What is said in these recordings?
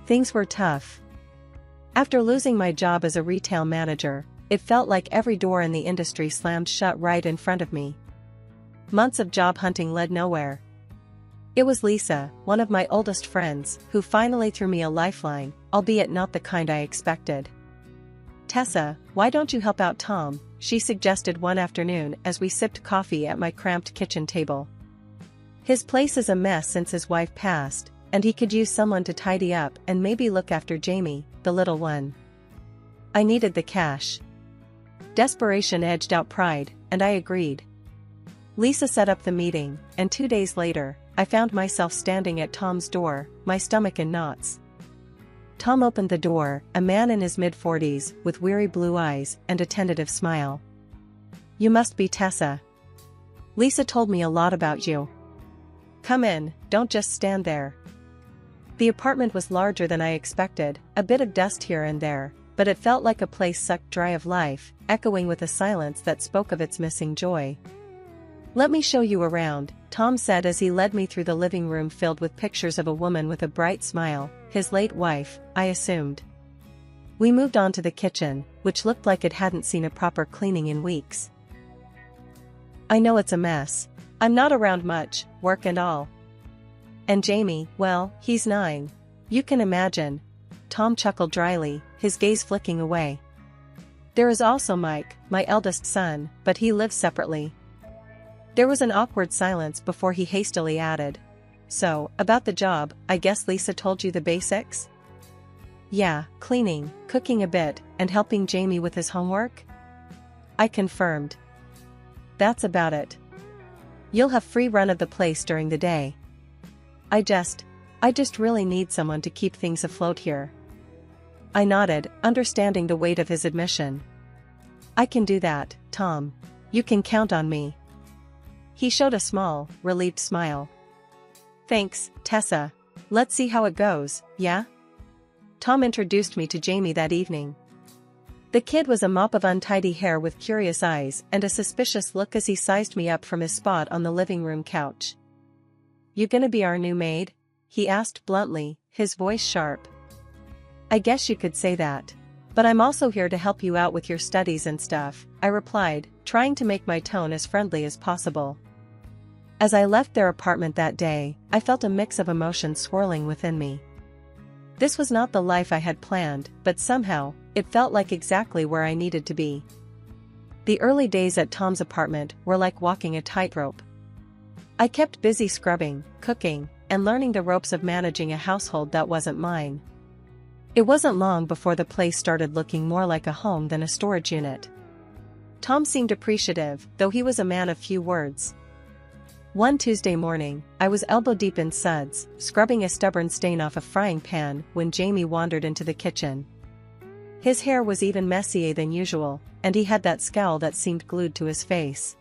Things were tough. After losing my job as a retail manager, it felt like every door in the industry slammed shut right in front of me. Months of job hunting led nowhere. It was Lisa, one of my oldest friends, who finally threw me a lifeline, albeit not the kind I expected. "Tessa, why don't you help out Tom?" she suggested one afternoon as we sipped coffee at my cramped kitchen table. "His place is a mess since his wife passed, and he could use someone to tidy up and maybe look after Jamie, the little one." I needed the cash. Desperation edged out pride, and I agreed. Lisa set up the meeting, and 2 days later, I found myself standing at Tom's door, my stomach in knots. Tom opened the door, a man in his mid-40s, with weary blue eyes and a tentative smile. "You must be Tessa. Lisa told me a lot about you. Come in, don't just stand there." The apartment was larger than I expected, a bit of dust here and there, but it felt like a place sucked dry of life, echoing with a silence that spoke of its missing joy. "Let me show you around," Tom said as he led me through the living room filled with pictures of a woman with a bright smile, his late wife, I assumed. We moved on to the kitchen, which looked like it hadn't seen a proper cleaning in weeks. "I know it's a mess. I'm not around much, work and all. And Jamie, well, he's 9. You can imagine." Tom chuckled dryly, his gaze flicking away. "There is also Mike, my eldest son, but he lives separately." There was an awkward silence before he hastily added, "So, about the job, I guess Lisa told you the basics?" "Yeah, cleaning, cooking a bit, and helping Jamie with his homework?" I confirmed. "That's about it. You'll have free run of the place during the day. I just really need someone to keep things afloat here." I nodded, understanding the weight of his admission. "I can do that, Tom. You can count on me." He showed a small, relieved smile. "Thanks, Tessa. Let's see how it goes, yeah?" Tom introduced me to Jamie that evening. The kid was a mop of untidy hair with curious eyes and a suspicious look as he sized me up from his spot on the living room couch. "You gonna be our new maid?" he asked bluntly, his voice sharp. "I guess you could say that. But I'm also here to help you out with your studies and stuff," I replied, trying to make my tone as friendly as possible. As I left their apartment that day, I felt a mix of emotions swirling within me. This was not the life I had planned, but somehow, it felt like exactly where I needed to be. The early days at Tom's apartment were like walking a tightrope. I kept busy scrubbing, cooking, and learning the ropes of managing a household that wasn't mine. It wasn't long before the place started looking more like a home than a storage unit. Tom seemed appreciative, though he was a man of few words. One Tuesday morning, I was elbow-deep in suds, scrubbing a stubborn stain off a frying pan when Jamie wandered into the kitchen. His hair was even messier than usual, and he had that scowl that seemed glued to his face.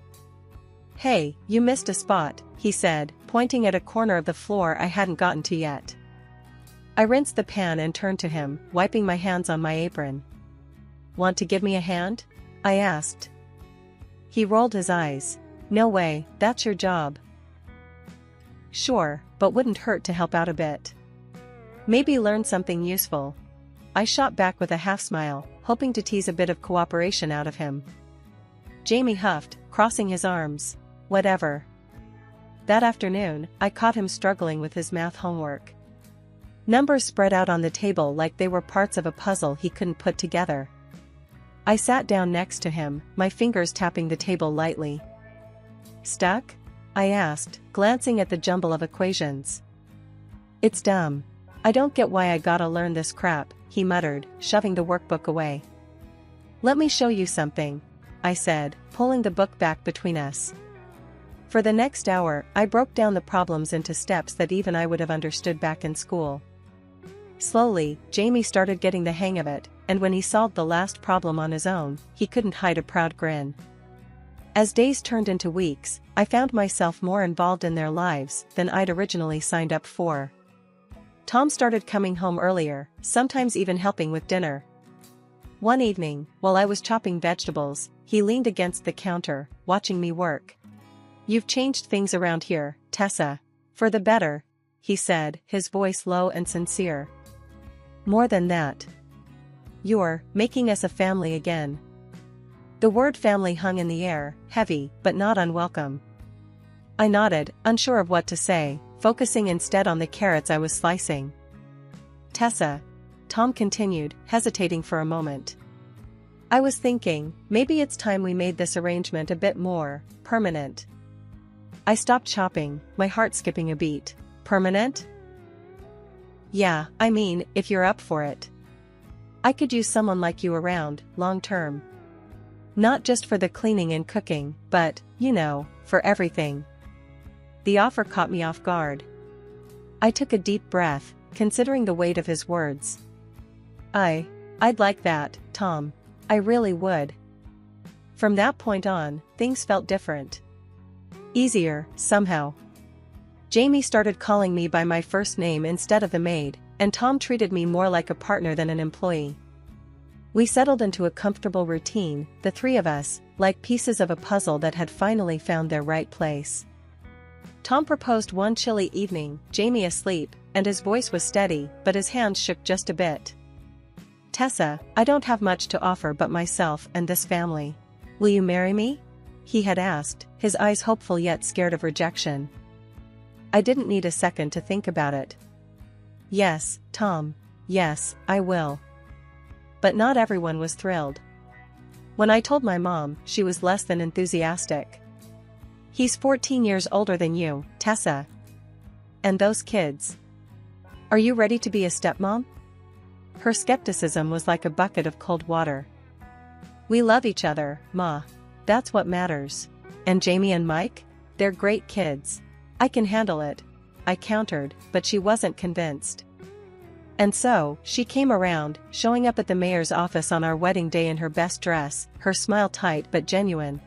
"Hey, you missed a spot," he said, pointing at a corner of the floor I hadn't gotten to yet. I rinsed the pan and turned to him, wiping my hands on my apron. "Want to give me a hand?" I asked. He rolled his eyes. "No way, that's your job." "Sure, but wouldn't hurt to help out a bit. Maybe learn something useful." I shot back with a half-smile, hoping to tease a bit of cooperation out of him. Jamie huffed, crossing his arms. "Whatever." That afternoon, I caught him struggling with his math homework. Numbers spread out on the table like they were parts of a puzzle he couldn't put together. I sat down next to him, my fingers tapping the table lightly. "Stuck?" I asked, glancing at the jumble of equations. "It's dumb. I don't get why I gotta learn this crap," he muttered, shoving the workbook away. "Let me show you something," I said, pulling the book back between us. For the next hour, I broke down the problems into steps that even I would have understood back in school. Slowly, Jamie started getting the hang of it, and when he solved the last problem on his own, he couldn't hide a proud grin. As days turned into weeks, I found myself more involved in their lives than I'd originally signed up for. Tom started coming home earlier, sometimes even helping with dinner. One evening, while I was chopping vegetables, he leaned against the counter, watching me work. "You've changed things around here, Tessa. For the better," he said, his voice low and sincere. More than that. You're making us a family again. The word family hung in the air, heavy, but not unwelcome. I nodded, unsure of what to say, focusing instead on the carrots I was slicing. Tessa, Tom continued, hesitating for a moment. I was thinking, maybe it's time we made this arrangement a bit more permanent. I stopped chopping, my heart skipping a beat. Permanent? Yeah, I mean, if you're up for it. I could use someone like you around, long term. Not just for the cleaning and cooking, but, for everything. The offer caught me off guard. I took a deep breath, considering the weight of his words. I'd like that, Tom. I really would. From that point on, things felt different. Easier, somehow. Jamie started calling me by my first name instead of the maid, and Tom treated me more like a partner than an employee. We settled into a comfortable routine, the three of us, like pieces of a puzzle that had finally found their right place. Tom proposed one chilly evening, Jamie asleep, and his voice was steady, but his hands shook just a bit. Tessa, I don't have much to offer but myself and this family. Will you marry me? He had asked, his eyes hopeful yet scared of rejection. I didn't need a second to think about it. Yes, Tom. Yes, I will. But not everyone was thrilled. When I told my mom, she was less than enthusiastic. He's 14 years older than you, Tessa. And those kids. Are you ready to be a stepmom? Her skepticism was like a bucket of cold water. We love each other, Ma. That's what matters. And Jamie and Mike? They're great kids. I can handle it. I countered, but she wasn't convinced. And so, she came around, showing up at the mayor's office on our wedding day in her best dress, her smile tight but genuine.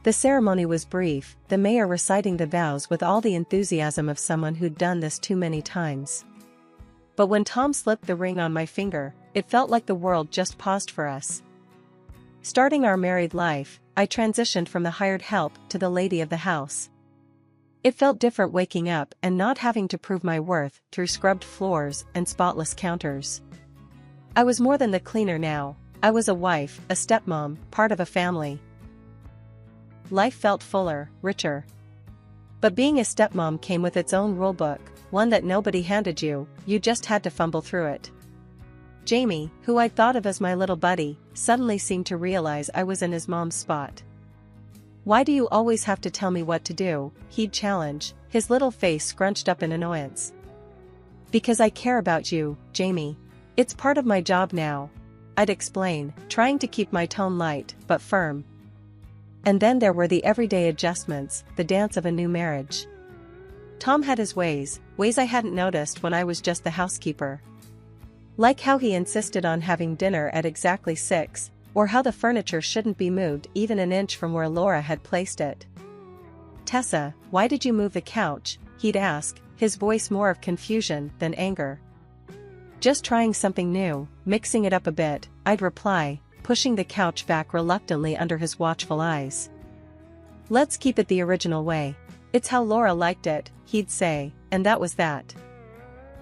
The ceremony was brief, the mayor reciting the vows with all the enthusiasm of someone who'd done this too many times. But when Tom slipped the ring on my finger, it felt like the world just paused for us. Starting our married life, I transitioned from the hired help to the lady of the house. It felt different waking up and not having to prove my worth through scrubbed floors and spotless counters. I was more than the cleaner now. I was a wife, a stepmom, part of a family. Life felt fuller, richer. But being a stepmom came with its own rulebook, one that nobody handed you, you just had to fumble through it. Jamie, who I'd thought of as my little buddy, suddenly seemed to realize I was in his mom's spot. Why do you always have to tell me what to do? He'd challenge, his little face scrunched up in annoyance. Because I care about you, Jamie. It's part of my job now. I'd explain, trying to keep my tone light, but firm. And then there were the everyday adjustments, the dance of a new marriage. Tom had his ways I hadn't noticed when I was just the housekeeper. Like how he insisted on having dinner at exactly 6, or how the furniture shouldn't be moved even an inch from where Laura had placed it. Tessa, why did you move the couch? He'd ask, his voice more of confusion than anger. Just trying something new, mixing it up a bit, I'd reply, pushing the couch back reluctantly under his watchful eyes. Let's keep it the original way. It's how Laura liked it, he'd say, and that was that.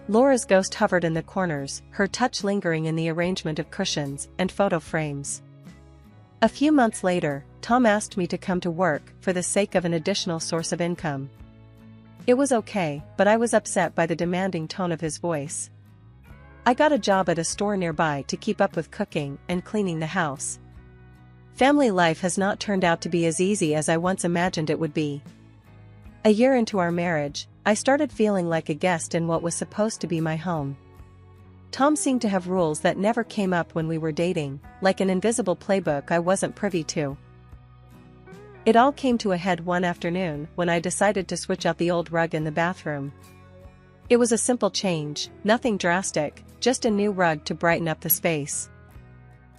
Laura's ghost hovered in the corners, her touch lingering in the arrangement of cushions and photo frames. A few months later, Tom asked me to come to work for the sake of an additional source of income. It was okay, but I was upset by the demanding tone of his voice. I got a job at a store nearby to keep up with cooking and cleaning the house. Family life has not turned out to be as easy as I once imagined it would be. A year into our marriage, I started feeling like a guest in what was supposed to be my home. Tom seemed to have rules that never came up when we were dating, like an invisible playbook I wasn't privy to. It all came to a head one afternoon when I decided to switch out the old rug in the bathroom. It was a simple change, nothing drastic, just a new rug to brighten up the space.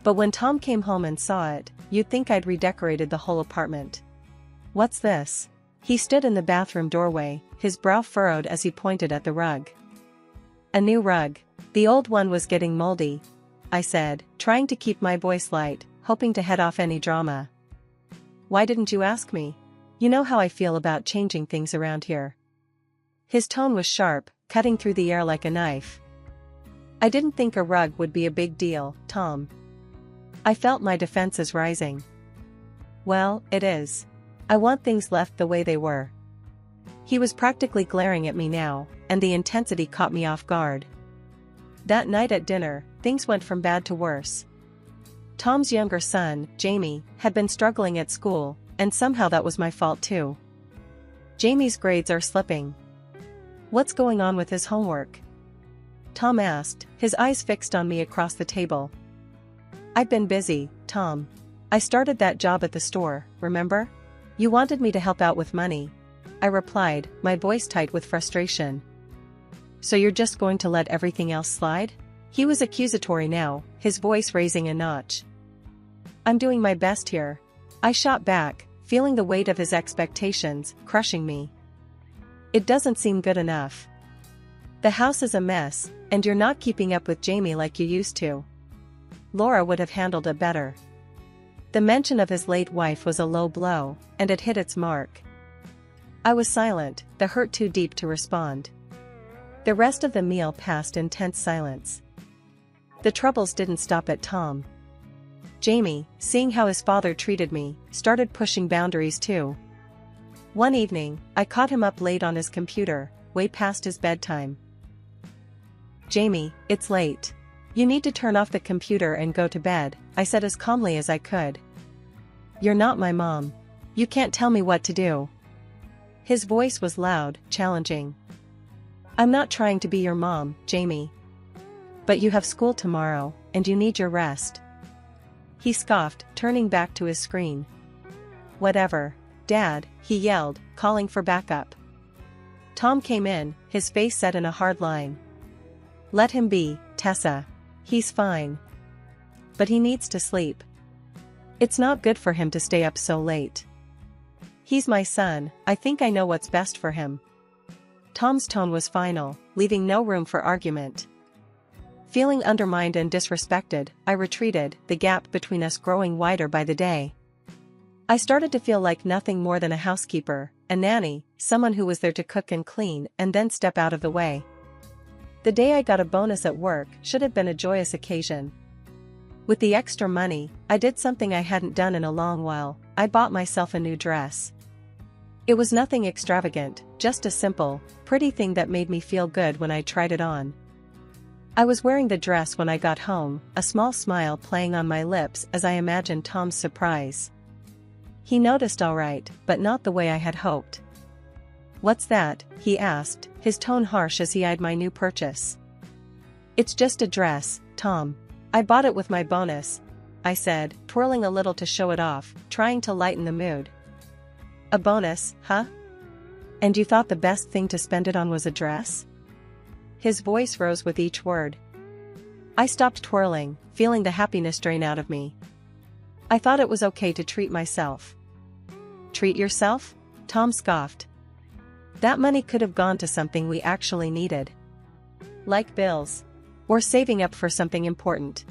But when Tom came home and saw it, you'd think I'd redecorated the whole apartment. What's this? He stood in the bathroom doorway, his brow furrowed as he pointed at the rug. A new rug. The old one was getting moldy, I said, trying to keep my voice light, hoping to head off any drama. Why didn't you ask me? You know how I feel about changing things around here. His tone was sharp, cutting through the air like a knife. I didn't think a rug would be a big deal, Tom. I felt my defenses rising. Well, it is. I want things left the way they were. He was practically glaring at me now, and the intensity caught me off guard. That night at dinner, things went from bad to worse. Tom's younger son, Jamie, had been struggling at school, and somehow that was my fault too. Jamie's grades are slipping. What's going on with his homework? Tom asked, his eyes fixed on me across the table. I've been busy, Tom. I started that job at the store, remember? You wanted me to help out with money. I replied, my voice tight with frustration. So you're just going to let everything else slide? He was accusatory now, his voice raising a notch. I'm doing my best here. I shot back, feeling the weight of his expectations crushing me. It doesn't seem good enough. The house is a mess, and you're not keeping up with Jamie like you used to. Laura would have handled it better. The mention of his late wife was a low blow, and it hit its mark. I was silent, the hurt too deep to respond. The rest of the meal passed in tense silence. The troubles didn't stop at Tom. Jamie, seeing how his father treated me, started pushing boundaries too. One evening, I caught him up late on his computer, way past his bedtime. Jamie, it's late. You need to turn off the computer and go to bed, I said as calmly as I could. You're not my mom. You can't tell me what to do. His voice was loud, challenging. I'm not trying to be your mom, Jamie. But you have school tomorrow, and you need your rest. He scoffed, turning back to his screen. Whatever, Dad, he yelled, calling for backup. Tom came in, his face set in a hard line. Let him be, Tessa. He's fine. But he needs to sleep. It's not good for him to stay up so late. He's my son, I think I know what's best for him. Tom's tone was final, leaving no room for argument. Feeling undermined and disrespected, I retreated, the gap between us growing wider by the day. I started to feel like nothing more than a housekeeper, a nanny, someone who was there to cook and clean and then step out of the way. The day I got a bonus at work should have been a joyous occasion. With the extra money, I did something I hadn't done in a long while. I bought myself a new dress. It was nothing extravagant, just a simple, pretty thing that made me feel good when I tried it on. I was wearing the dress when I got home, a small smile playing on my lips as I imagined Tom's surprise. He noticed all right, but not the way I had hoped. What's that? He asked, his tone harsh as he eyed my new purchase. It's just a dress, Tom. I bought it with my bonus, I said, twirling a little to show it off, trying to lighten the mood. A bonus, huh? And you thought the best thing to spend it on was a dress? His voice rose with each word. I stopped twirling, feeling the happiness drain out of me. I thought it was okay to treat myself. Treat yourself? Tom scoffed. That money could have gone to something we actually needed. Like bills. Or saving up for something important.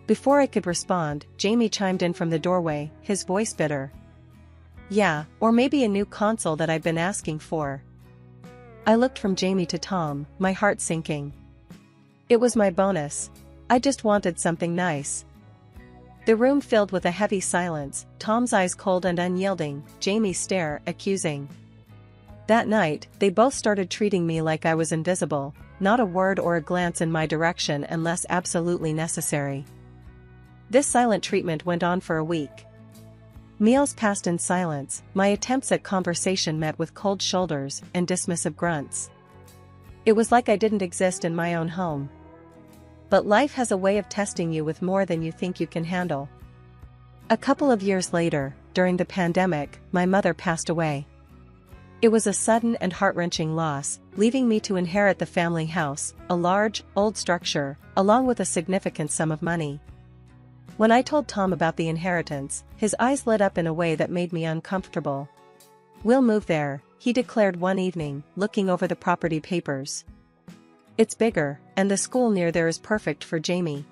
Before I could respond, Jamie chimed in from the doorway, his voice bitter. Yeah, or maybe a new console that I've been asking for. I looked from Jamie to Tom, my heart sinking. It was my bonus. I just wanted something nice. The room filled with a heavy silence, Tom's eyes cold and unyielding, Jamie's stare accusing. That night, they both started treating me like I was invisible, not a word or a glance in my direction unless absolutely necessary. This silent treatment went on for a week. Meals passed in silence, my attempts at conversation met with cold shoulders and dismissive grunts. It was like I didn't exist in my own home. But life has a way of testing you with more than you think you can handle. A couple of years later, during the pandemic, my mother passed away. It was a sudden and heart-wrenching loss, leaving me to inherit the family house, a large, old structure, along with a significant sum of money. When I told Tom about the inheritance, his eyes lit up in a way that made me uncomfortable. We'll move there, he declared one evening, looking over the property papers. It's bigger, and the school near there is perfect for Jamie.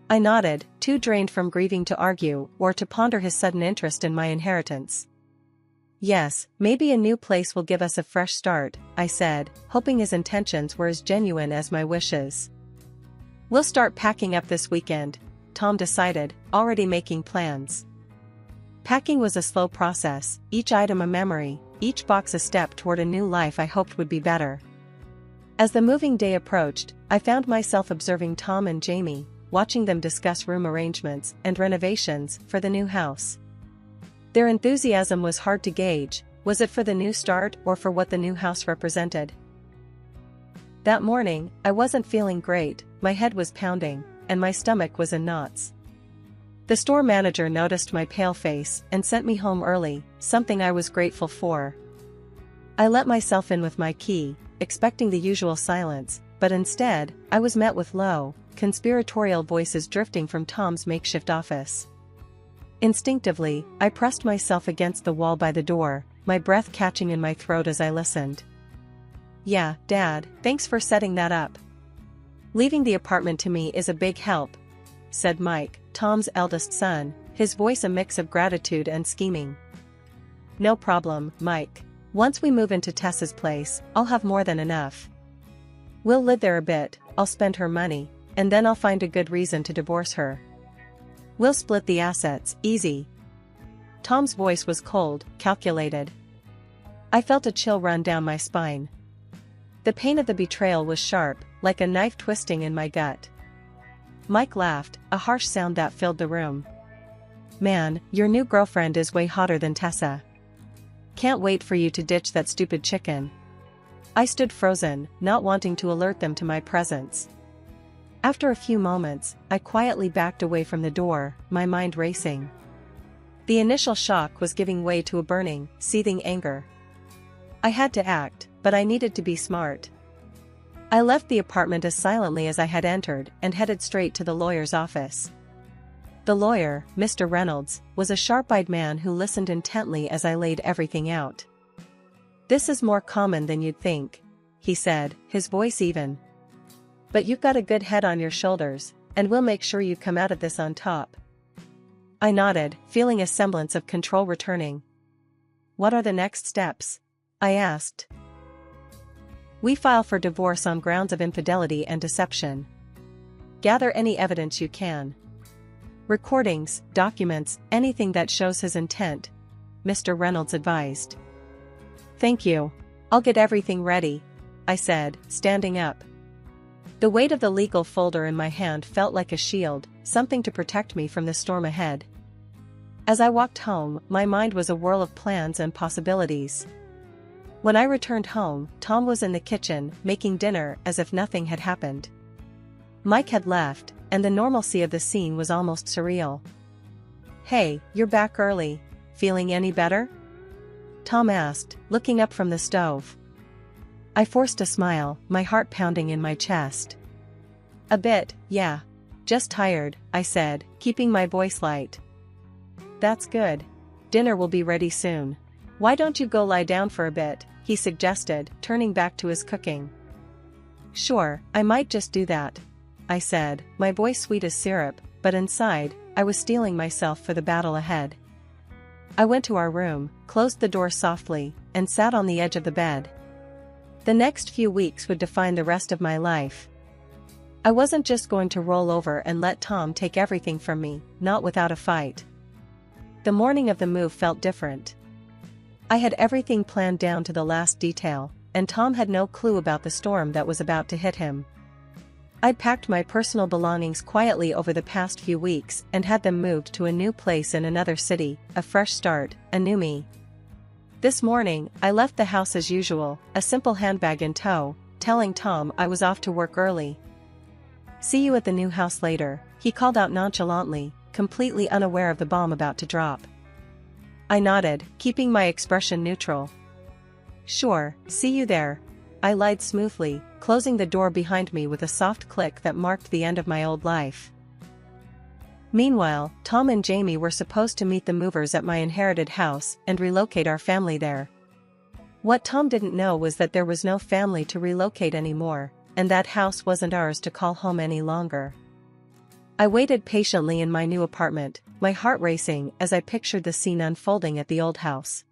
I nodded, too drained from grieving to argue or to ponder his sudden interest in my inheritance. Yes, maybe a new place will give us a fresh start, I said, hoping his intentions were as genuine as my wishes. We'll start packing up this weekend, Tom decided, already making plans. Packing was a slow process, each item a memory, each box a step toward a new life I hoped would be better. As the moving day approached, I found myself observing Tom and Jamie, watching them discuss room arrangements and renovations for the new house. Their enthusiasm was hard to gauge. Was it for the new start or for what the new house represented? That morning, I wasn't feeling great, my head was pounding, and my stomach was in knots. The store manager noticed my pale face and sent me home early, something I was grateful for. I let myself in with my key, expecting the usual silence, but instead, I was met with low, conspiratorial voices drifting from Tom's makeshift office. Instinctively, I pressed myself against the wall by the door, my breath catching in my throat as I listened. "Yeah, Dad, thanks for setting that up. Leaving the apartment to me is a big help," said Mike, Tom's eldest son, his voice a mix of gratitude and scheming. "No problem, Mike. Once we move into Tessa's place, I'll have more than enough. We'll live there a bit, I'll spend her money, and then I'll find a good reason to divorce her. We'll split the assets, easy." Tom's voice was cold, calculated. I felt a chill run down my spine. The pain of the betrayal was sharp, like a knife twisting in my gut. Mike laughed, a harsh sound that filled the room. "Man, your new girlfriend is way hotter than Tessa. Can't wait for you to ditch that stupid chicken." I stood frozen, not wanting to alert them to my presence. After a few moments, I quietly backed away from the door, my mind racing. The initial shock was giving way to a burning, seething anger. I had to act, but I needed to be smart. I left the apartment as silently as I had entered and headed straight to the lawyer's office. The lawyer, Mr. Reynolds, was a sharp-eyed man who listened intently as I laid everything out. "This is more common than you'd think," he said, his voice even. "But you've got a good head on your shoulders, and we'll make sure you come out of this on top." I nodded, feeling a semblance of control returning. "What are the next steps?" I asked. "We file for divorce on grounds of infidelity and deception. Gather any evidence you can. Recordings, documents, anything that shows his intent," Mr. Reynolds advised. "Thank you. I'll get everything ready," I said, standing up. The weight of the legal folder in my hand felt like a shield, something to protect me from the storm ahead. As I walked home, my mind was a whirl of plans and possibilities. When I returned home, Tom was in the kitchen, making dinner as if nothing had happened. Mike had left, and the normalcy of the scene was almost surreal. "Hey, you're back early. Feeling any better?" Tom asked, looking up from the stove. I forced a smile, my heart pounding in my chest. "A bit, yeah. Just tired," I said, keeping my voice light. "That's good. Dinner will be ready soon. Why don't you go lie down for a bit?" he suggested, turning back to his cooking. "Sure, I might just do that," I said, my voice sweet as syrup, but inside, I was steeling myself for the battle ahead. I went to our room, closed the door softly, and sat on the edge of the bed. The next few weeks would define the rest of my life. I wasn't just going to roll over and let Tom take everything from me, not without a fight. The morning of the move felt different. I had everything planned down to the last detail, and Tom had no clue about the storm that was about to hit him. I'd packed my personal belongings quietly over the past few weeks and had them moved to a new place in another city, a fresh start, a new me. This morning, I left the house as usual, a simple handbag in tow, telling Tom I was off to work early. "See you at the new house later," he called out nonchalantly, completely unaware of the bomb about to drop. I nodded, keeping my expression neutral. "Sure, see you there," I lied smoothly, closing the door behind me with a soft click that marked the end of my old life. Meanwhile, Tom and Jamie were supposed to meet the movers at my inherited house and relocate our family there. What Tom didn't know was that there was no family to relocate anymore, and that house wasn't ours to call home any longer. I waited patiently in my new apartment, my heart racing as I pictured the scene unfolding at the old house.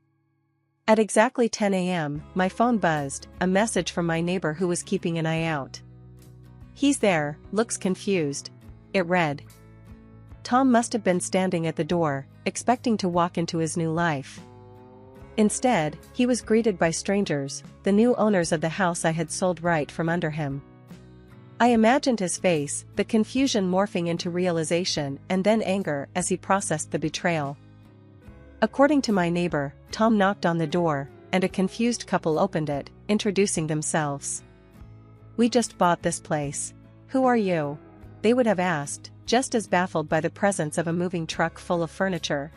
At exactly 10 a.m., my phone buzzed, a message from my neighbor who was keeping an eye out. "He's there, looks confused," it read. Tom must have been standing at the door, expecting to walk into his new life. Instead, he was greeted by strangers, the new owners of the house I had sold, right from under him. I imagined his face, the confusion morphing into realization and then anger as he processed the betrayal. According to my neighbor, Tom knocked on the door, and a confused couple opened it, introducing themselves. "We just bought this place. Who are you?" they would have asked, just as baffled by the presence of a moving truck full of furniture.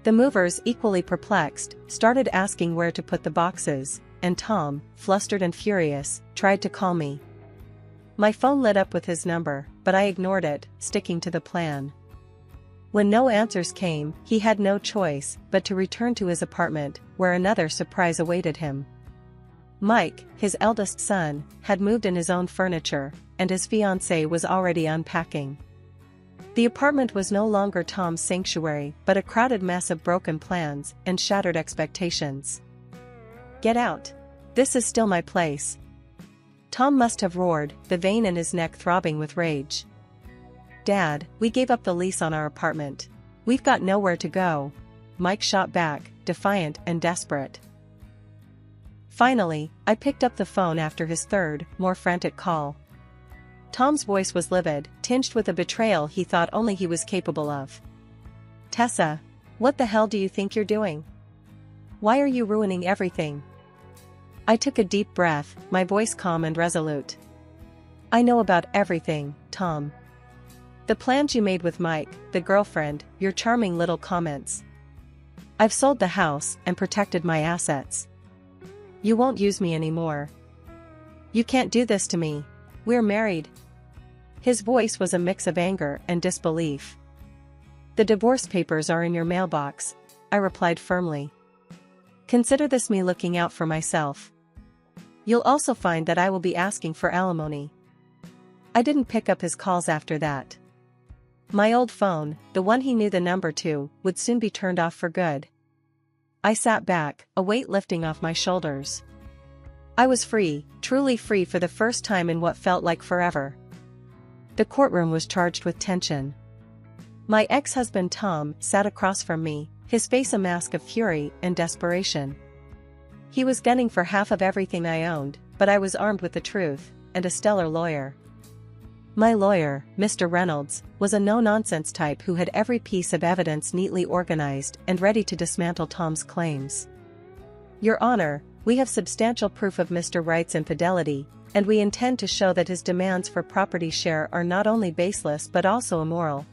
The movers, equally perplexed, started asking where to put the boxes, and Tom, flustered and furious, tried to call me. My phone lit up with his number, but I ignored it, sticking to the plan. When no answers came, he had no choice but to return to his apartment, where another surprise awaited him. Mike, his eldest son, had moved in his own furniture, and his fiancée was already unpacking. The apartment was no longer Tom's sanctuary but a crowded mess of broken plans and shattered expectations. "Get out! This is still my place!" Tom must have roared, the vein in his neck throbbing with rage. "Dad, we gave up the lease on our apartment. We've got nowhere to go," Mike shot back, defiant and desperate. Finally, I picked up the phone after his third, more frantic call. Tom's voice was livid, tinged with a betrayal he thought only he was capable of. "Tessa, what the hell do you think you're doing? Why are you ruining everything?" I took a deep breath, my voice calm and resolute. "I know about everything, Tom. The plans you made with Mike, the girlfriend, your charming little comments. I've sold the house and protected my assets. You won't use me anymore. You can't do this to me. We're married." His voice was a mix of anger and disbelief. "The divorce papers are in your mailbox," I replied firmly. "Consider this me looking out for myself. You'll also find that I will be asking for alimony." I didn't pick up his calls after that. My old phone, the one he knew the number to, would soon be turned off for good. I sat back, a weight lifting off my shoulders. I was free, truly free for the first time in what felt like forever. The courtroom was charged with tension. My ex-husband Tom sat across from me, his face a mask of fury and desperation. He was gunning for half of everything I owned, but I was armed with the truth, and a stellar lawyer. My lawyer, Mr. Reynolds, was a no-nonsense type who had every piece of evidence neatly organized and ready to dismantle Tom's claims. "Your Honor, we have substantial proof of Mr. Wright's infidelity, and we intend to show that his demands for property share are not only baseless but also immoral,"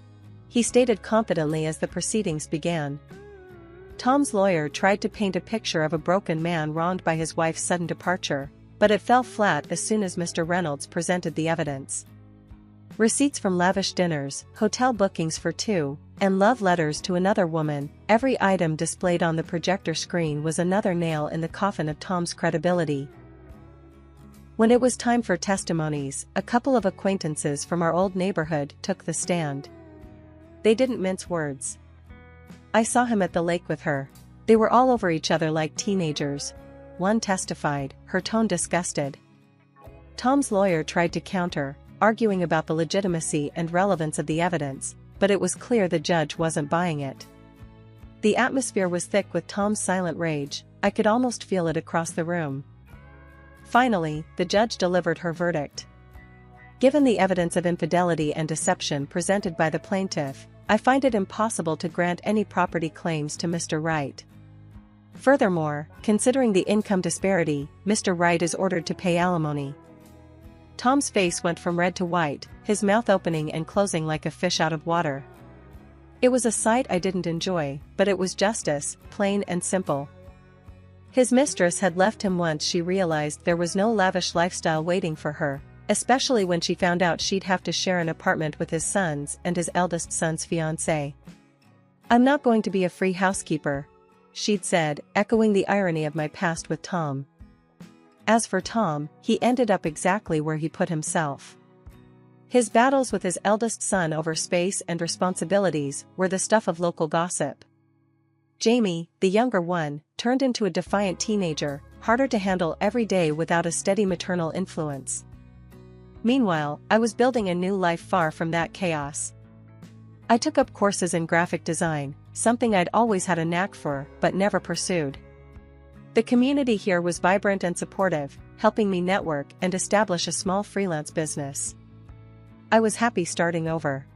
he stated confidently as the proceedings began. Tom's lawyer tried to paint a picture of a broken man wronged by his wife's sudden departure, but it fell flat as soon as Mr. Reynolds presented the evidence. Receipts from lavish dinners, hotel bookings for two, and love letters to another woman, every item displayed on the projector screen was another nail in the coffin of Tom's credibility. When it was time for testimonies, a couple of acquaintances from our old neighborhood took the stand. They didn't mince words. "I saw him at the lake with her. They were all over each other like teenagers," one testified, her tone disgusted. Tom's lawyer tried to counter, arguing about the legitimacy and relevance of the evidence, but it was clear the judge wasn't buying it. The atmosphere was thick with Tom's silent rage, I could almost feel it across the room. Finally, the judge delivered her verdict. "Given the evidence of infidelity and deception presented by the plaintiff, I find it impossible to grant any property claims to Mr. Wright. Furthermore, considering the income disparity, Mr. Wright is ordered to pay alimony." Tom's face went from red to white, his mouth opening and closing like a fish out of water. It was a sight I didn't enjoy, but it was justice, plain and simple. His mistress had left him once she realized there was no lavish lifestyle waiting for her, especially when she found out she'd have to share an apartment with his sons and his eldest son's fiancée. "I'm not going to be a free housekeeper," she'd said, echoing the irony of my past with Tom. As for Tom, he ended up exactly where he put himself. His battles with his eldest son over space and responsibilities were the stuff of local gossip. Jamie, the younger one, turned into a defiant teenager, harder to handle every day without a steady maternal influence. Meanwhile, I was building a new life far from that chaos. I took up courses in graphic design, something I'd always had a knack for but never pursued. The community here was vibrant and supportive, helping me network and establish a small freelance business. I was happy starting over.